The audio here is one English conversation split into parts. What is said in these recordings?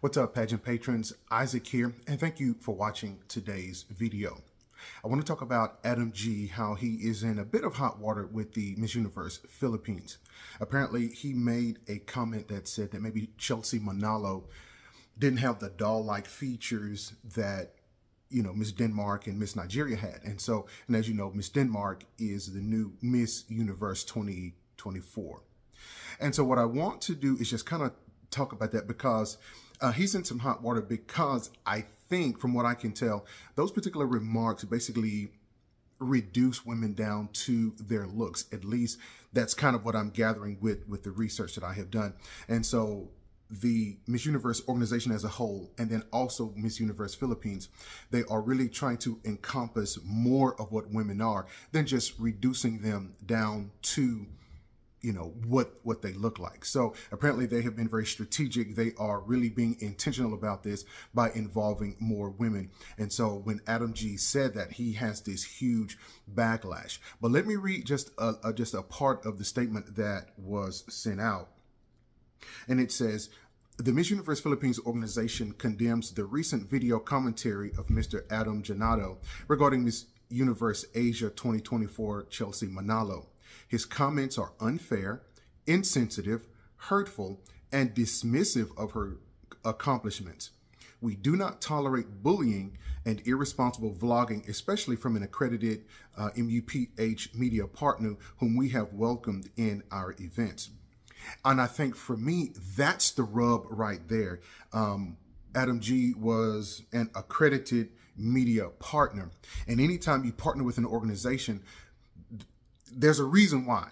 What's up, pageant patrons? Isaac here, and thank you for watching today's video. I want to talk about Adam G, how he is in a bit of hot water with the Miss Universe Philippines. Apparently, he made a comment that said that maybe Chelsea Manalo didn't have the doll-like features that, you know, Miss Denmark and Miss Nigeria had. And as you know, Miss Denmark is the new Miss Universe 2024. And so what I want to do is just kind of talk about that because he's in some hot water because I think, from what I can tell, those particular remarks basically reduce women down to their looks. At least that's kind of what I'm gathering with the research that I have done. And so the Miss Universe organization as a whole, and then also Miss Universe Philippines, they are really trying to encompass more of what women are than just reducing them down to, you know, what they look like. So apparently they have been very strategic. They are really being intentional about this by involving more women. And so when Adam G said that, he has this huge backlash. But let me read just a part of the statement that was sent out. And it says, the Miss Universe Philippines organization condemns the recent video commentary of Mr. Adam Genato regarding Miss Universe Asia 2024 Chelsea Manalo. His comments are unfair, insensitive, hurtful, and dismissive of her accomplishments. We do not tolerate bullying and irresponsible vlogging, especially from an accredited MUPH media partner whom we have welcomed in our events. And I think for me, that's the rub right there. Adam G was an accredited media partner. And anytime you partner with an organization, there's a reason why.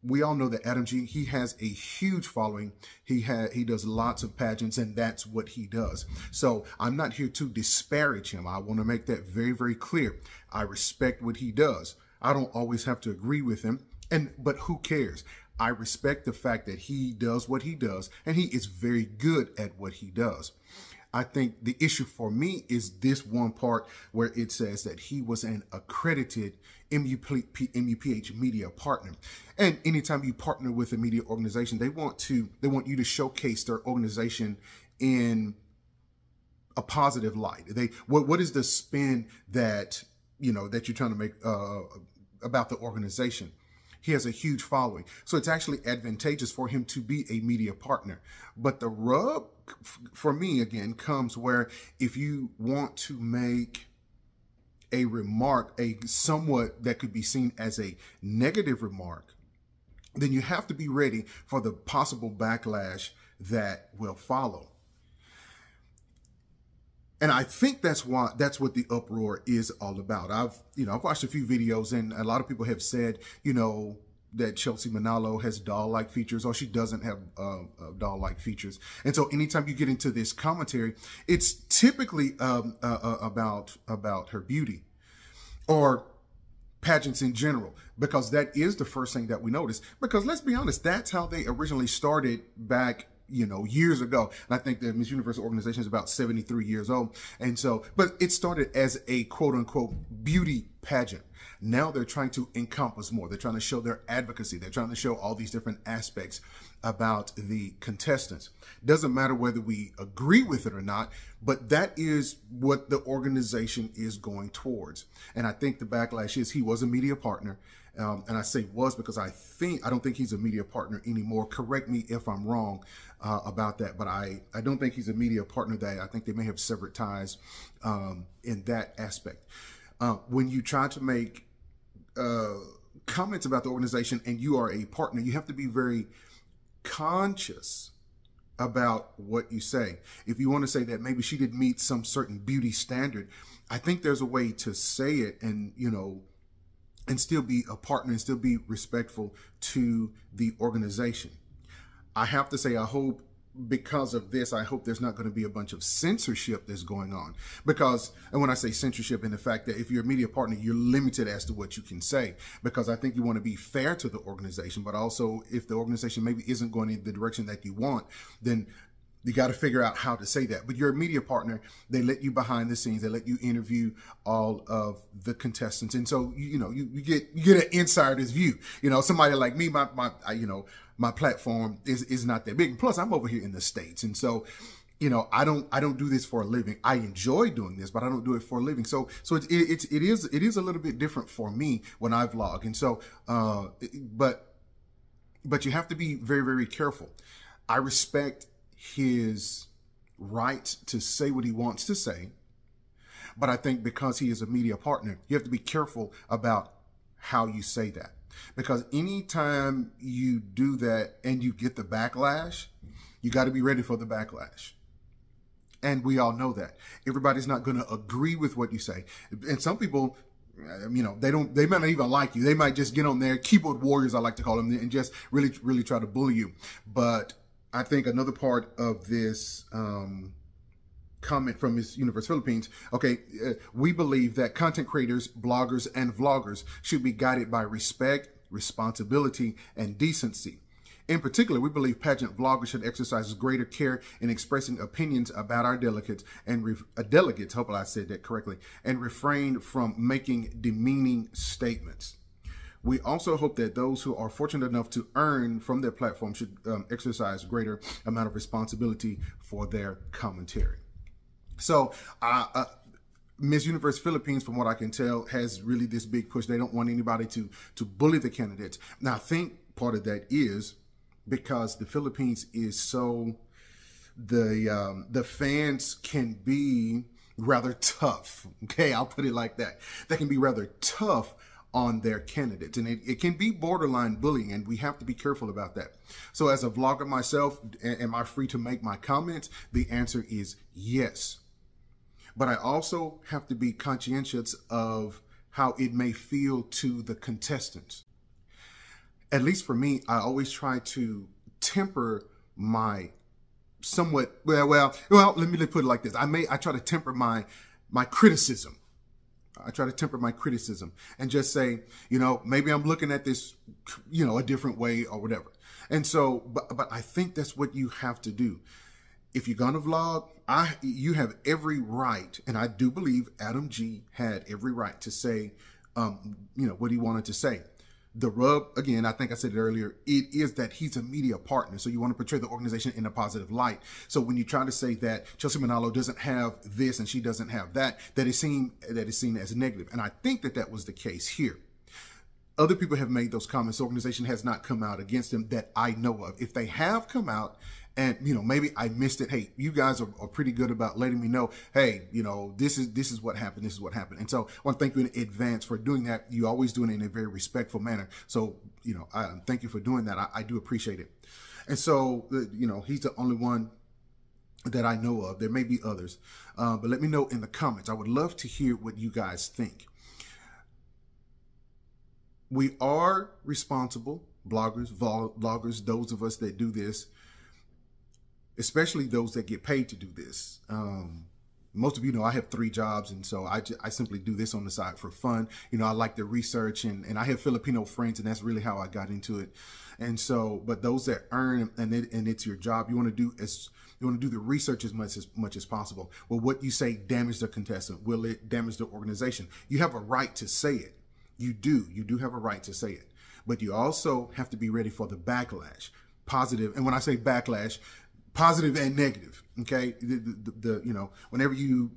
We all know that Adam G, he has a huge following. He does lots of pageants, and that's what he does. So I'm not here to disparage him. I want to make that very, very clear. I respect what he does. I don't always have to agree with him, but who cares? I respect the fact that he does what he does, and he is very good at what he does. I think the issue for me is this one part where it says that he was an accredited MUPH media partner. And anytime you partner with a media organization, they want you to showcase their organization in a positive light. What is the spin that, you know, that you're trying to make about the organization? He has a huge following. So it's actually advantageous for him to be a media partner. But the rub for me, again, comes where if you want to make a remark, a somewhat that could be seen as a negative remark, then you have to be ready for the possible backlash that will follow. And I think that's what the uproar is all about. I've watched a few videos, and a lot of people have said, you know, that Chelsea Manalo has doll-like features, or she doesn't have doll-like features. And so anytime you get into this commentary, it's typically about her beauty or pageants in general, because that is the first thing that we notice. Because let's be honest, that's how they originally started back, you know, years ago. And I think the Miss Universe organization is about 73 years old. And so, but it started as a quote unquote beauty pageant. Now they're trying to encompass more. They're trying to show their advocacy. They're trying to show all these different aspects about the contestants. Doesn't matter whether we agree with it or not, but that is what the organization is going towards. And I think the backlash is he was a media partner. And I say was because I don't think he's a media partner anymore. Correct me if I'm wrong about that, but I don't think he's a media partner. That I think they may have severed ties in that aspect. When you try to make comments about the organization and you are a partner, you have to be very conscious about what you say. If you want to say that maybe she didn't meet some certain beauty standard, I think there's a way to say it and, you know, and still be a partner and still be respectful to the organization. I have to say, I hope because of this, I hope there's not going to be a bunch of censorship that's going on. Because, and when I say censorship, in the fact that if you're a media partner, you're limited as to what you can say. Because I think you want to be fair to the organization, but also if the organization maybe isn't going in the direction that you want, then you got to figure out how to say that. But you're a media partner. They let you behind the scenes. They let you interview all of the contestants. And so, you know, you get an insider's view. You know, somebody like me, my platform is not that big. Plus, I'm over here in the States. And so I don't do this for a living. I enjoy doing this, but I don't do it for a living. So it is a little bit different for me when I vlog. And so, but you have to be very, very careful. I respect his right to say what he wants to say, but I think because he is a media partner, you have to be careful about how you say that. Because anytime you do that and you get the backlash, you got to be ready for the backlash. And we all know that. Everybody's not going to agree with what you say. And some people, they might not even like you. They might just get on there, keyboard warriors, I like to call them, and just really, really try to bully you. But I think another part of this comment from Miss Universe Philippines, okay, we believe that content creators, bloggers, and vloggers should be guided by respect, responsibility, and decency. In particular, we believe pageant vloggers should exercise greater care in expressing opinions about our delegates and delegates, hope I said that correctly, and refrain from making demeaning statements. We also hope that those who are fortunate enough to earn from their platform should exercise greater amount of responsibility for their commentary. So, Miss Universe Philippines, from what I can tell, has really this big push. They don't want anybody to bully the candidates. Now, I think part of that is because the Philippines is so, the fans can be rather tough. Okay, I'll put it like that. They can be rather tough on their candidates, and it can be borderline bullying, and we have to be careful about that. So as a vlogger myself, am I free to make my comments? The answer is yes. But I also have to be conscientious of how it may feel to the contestants. At least for me, I always try to temper my somewhat, well, let me put it like this. I try to temper my criticism. I try to temper my criticism and just say, maybe I'm looking at this, a different way or whatever. And so, but I think that's what you have to do. If you're going to vlog, you have every right, and I do believe Adam G had every right to say, what he wanted to say. The rub, again, I think I said it earlier, it is that he's a media partner. So you want to portray the organization in a positive light. So when you try to say that Chelsea Manalo doesn't have this and she doesn't have that, that is seen as negative. And I think that was the case here. Other people have made those comments. The organization has not come out against them that I know of. If they have come out, and, maybe I missed it. Hey, you guys are pretty good about letting me know, hey, this is what happened. This is what happened. And so I want to thank you in advance for doing that. You always do it in a very respectful manner. So, I thank you for doing that. I do appreciate it. And so, he's the only one that I know of. There may be others, but let me know in the comments. I would love to hear what you guys think. We are responsible, bloggers, vloggers, those of us that do this, especially those that get paid to do this. Most of you know I have 3 jobs, and so I simply do this on the side for fun. I like to research, and I have Filipino friends, and that's really how I got into it. And so, but those that earn and it's your job, you want to do the research as much as possible. Well, what you say damage the contestant? Will it damage the organization? You have a right to say it. You do have a right to say it, but you also have to be ready for the backlash, positive. And when I say backlash, positive and negative. Okay. Whenever you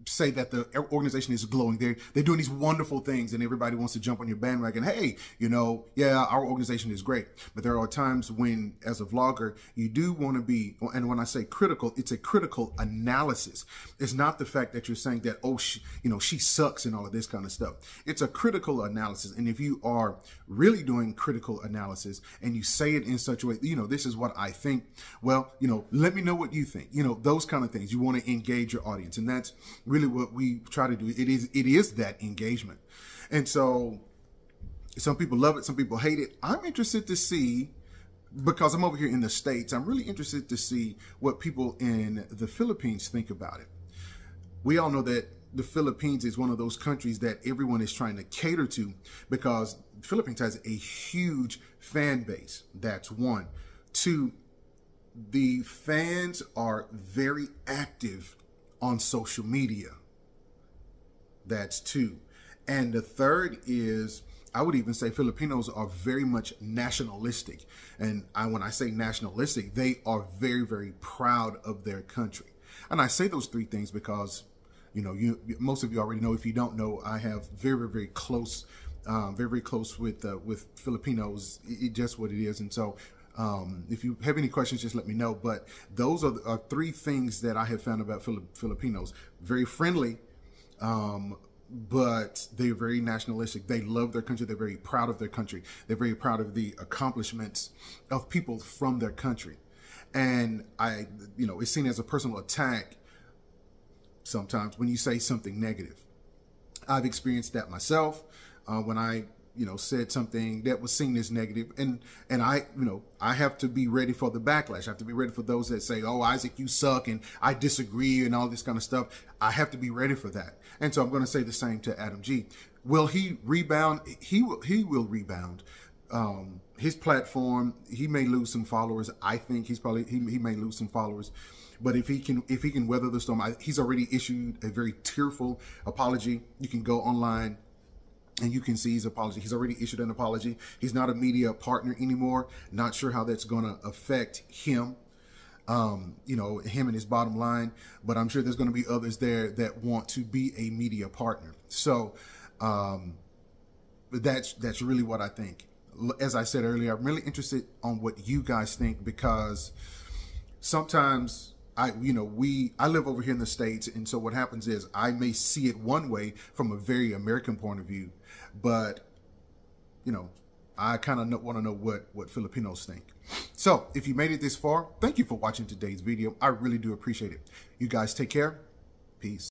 say that the organization is glowing, they're doing these wonderful things, and everybody wants to jump on your bandwagon. Hey, yeah, our organization is great. But there are times when, as a vlogger, you do want to be, and when I say critical, it's a critical analysis. It's not the fact that you're saying that, oh, she sucks and all of this kind of stuff. It's a critical analysis. And if you are really doing critical analysis and you say it in such a way, this is what I think. Well, let me know what you think. Those kind of things. You want to engage your audience, and that's really what we try to do. It is that engagement. And so some people love it, some people hate it. I'm interested to see, because I'm over here in the States, I'm really interested to see what people in the Philippines think about it. We all know that the Philippines is one of those countries that everyone is trying to cater to, because the Philippines has a huge fan base. That's one. 2, the fans are very active on social media. That's 2. And the third is, I would even say Filipinos are very much nationalistic. And when I say nationalistic, they are very, very proud of their country. And I say those three things because, you know, most of you already know. If you don't know, I have very, very close with Filipinos. Just what it is. And so if you have any questions, just let me know. But those are three things that I have found about Filipinos. Very friendly, but they're very nationalistic. They love their country. They're very proud of their country. They're very proud of the accomplishments of people from their country. And it's seen as a personal attack sometimes when you say something negative. I've experienced that myself when I said something that was seen as negative, and I have to be ready for the backlash. I have to be ready for those that say, "Oh, Isaac, you suck," and "I disagree," and all this kind of stuff. I have to be ready for that. And so I'm going to say the same to Adam G. Will he rebound? He will rebound. His platform, he may lose some followers. I think he may lose some followers. But if he can weather the storm, he's already issued a very tearful apology. You can go online and you can see his apology. He's already issued an apology. He's not a media partner anymore. Not sure how that's going to affect him, him and his bottom line. But I'm sure there's going to be others there that want to be a media partner. So that's really what I think. As I said earlier, I'm really interested on what you guys think, because sometimes I live over here in the States, and so what happens is I may see it one way from a very American point of view, but I kind of want to know what Filipinos think. So if you made it this far, thank you for watching today's video. I really do appreciate it. You guys take care. Peace.